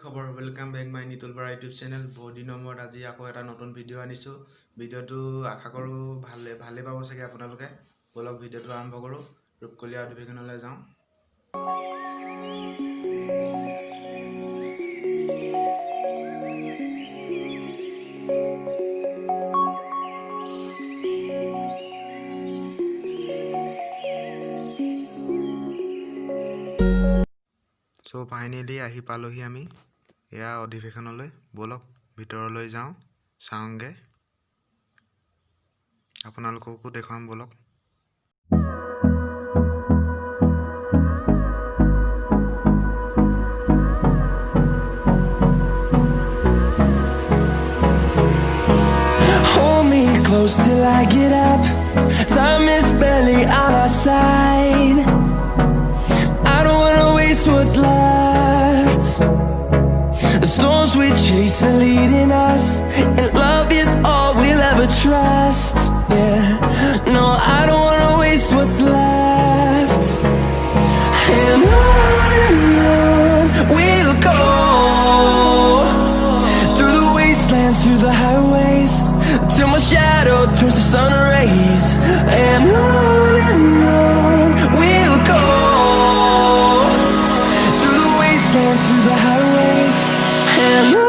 খবৰ welcome bake মাই Nitul Bora YouTube channel. বহুত দিনৰ মূৰত আজি আকৌ এটা নতুন ভিডিঅ' আনিছোঁ। ভিডিঅ'টো আশা কৰোঁ ভালে পাব চাগে আপোনালোকে। বলক ভিডিঅ'টো আৰম্ভ কৰোঁ। ৰূপকলীয়া অধিৱেশনলৈ যাওঁ। চ' ফাইনেলি আহি পালোহি আমি এয়া অধিৱেশনলৈ। বলক ভিতৰলৈ যাওঁ, চাওঁগে, আপোনালোককো দেখুৱাম বলক। Hold me close till I get up. Time is barely on our side. I don't wanna waste what's left. The storms we chase are leading us, and love is all we'll ever trust. Yeah, no, I don't wanna waste what's left. And on we'll go, through the wastelands, through the highways, till my shadow turns to sun rays. And on we'll go, through the wastelands, through the highways, and on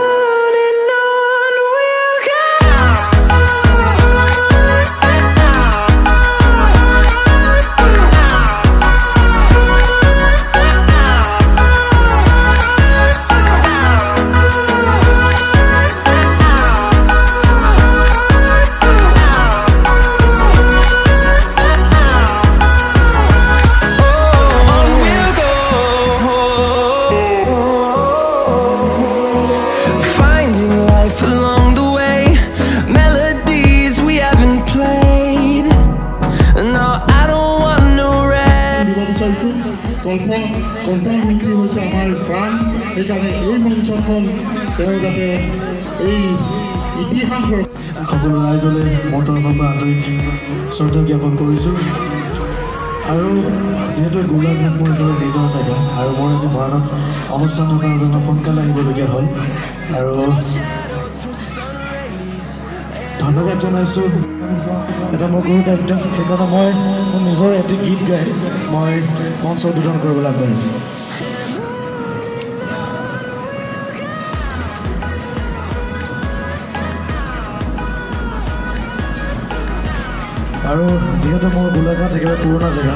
we'll go. Finding life along the way, melodies we haven't played. No, I don't want no rest. কল্পনাশিল্পী হৈছে আমাৰ প্ৰাণ। সেইকাৰণে এই মঞ্চখন তেওঁ যাতে এই ইতিহাসৰ সকলো ৰাইজলৈ মোৰ তৰফৰ পৰা আন্তৰিক শ্ৰদ্ধা জ্ঞাপন কৰিছোঁ। আৰু যিহেতু গোলাঘাট মোৰ একেবাৰে নিজৰ জেগা, আৰু মোৰ আজি মৰাণত অনুষ্ঠান থকাৰ বাবে মই সোনকালে আহিবলগীয়া হ'ল। আৰু ধন্যবাদ জনাইছোঁ, এটা মোৰ গুৰু দায়িত্ব। সেইকাৰণে মই মোৰ নিজৰ এটি গীত গাই মই মঞ্চ উদ্বোধন কৰিবলৈ আগবাঢ়িছোঁ। আৰু যিহেতু মোৰ গোলাঘাট একেবাৰে পুৰণা জেগা,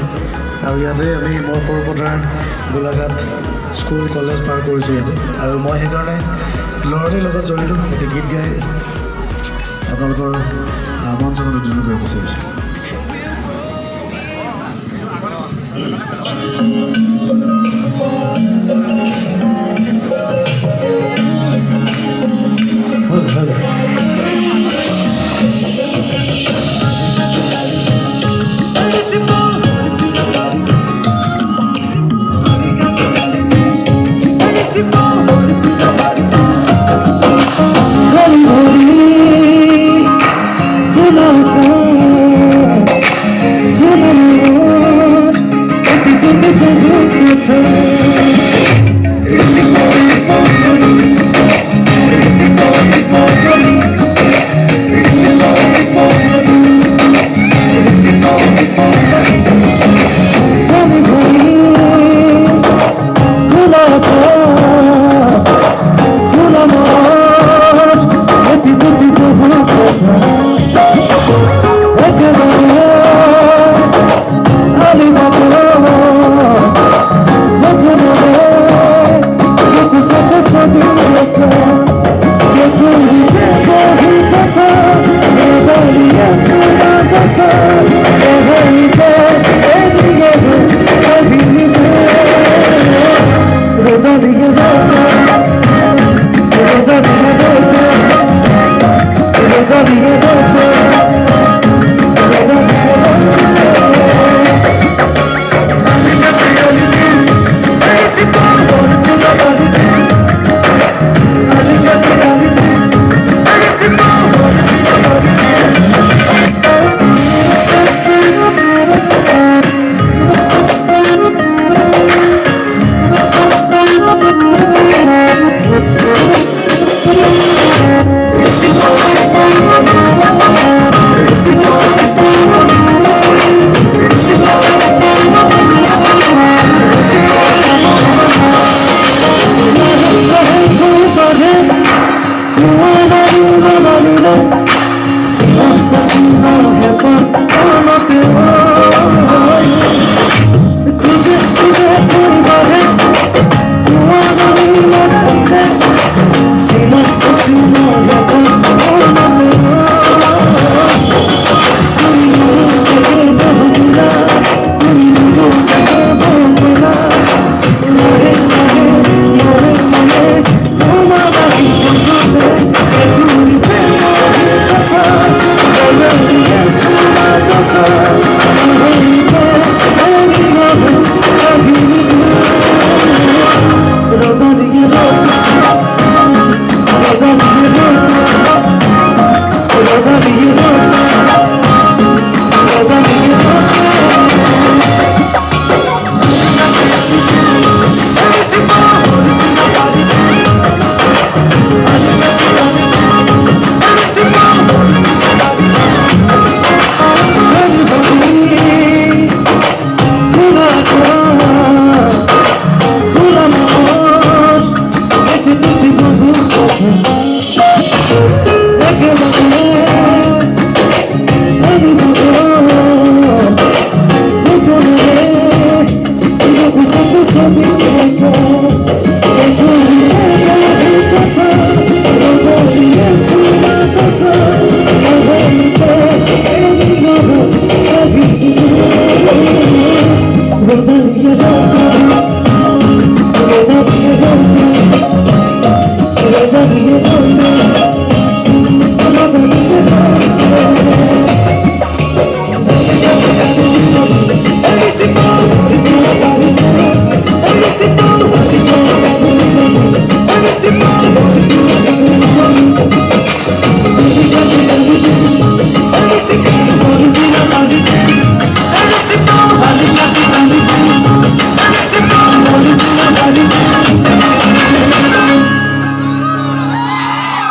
আৰু ইয়াতে আমি মোৰ সৰুপথাৰ গোলাঘাট স্কুল কলেজ পাৰ কৰিছোঁ ইয়াতে। আৰু মই সেইকাৰণে ল'ৰাটিৰ লগত জড়িত এটি গীত গাই আপোনালোকৰ মঞ্চখন উদ্বোধন কৰিব বিচাৰিছোঁ।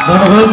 ধন্যবাদ।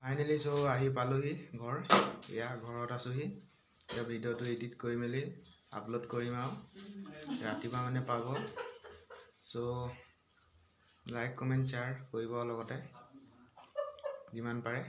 ফাইনেলি আহি পালোহি ঘৰ। এয়া ঘৰত আছোহি। এতিয়া ভিডিঅ'টো এডিট কৰি মেলি আপলোড কৰিম আৰু ৰাতিপুৱা মানে পাব। লাইক কমেণ্ট শ্বেয়াৰ কৰিব লগতে যিমান পাৰে।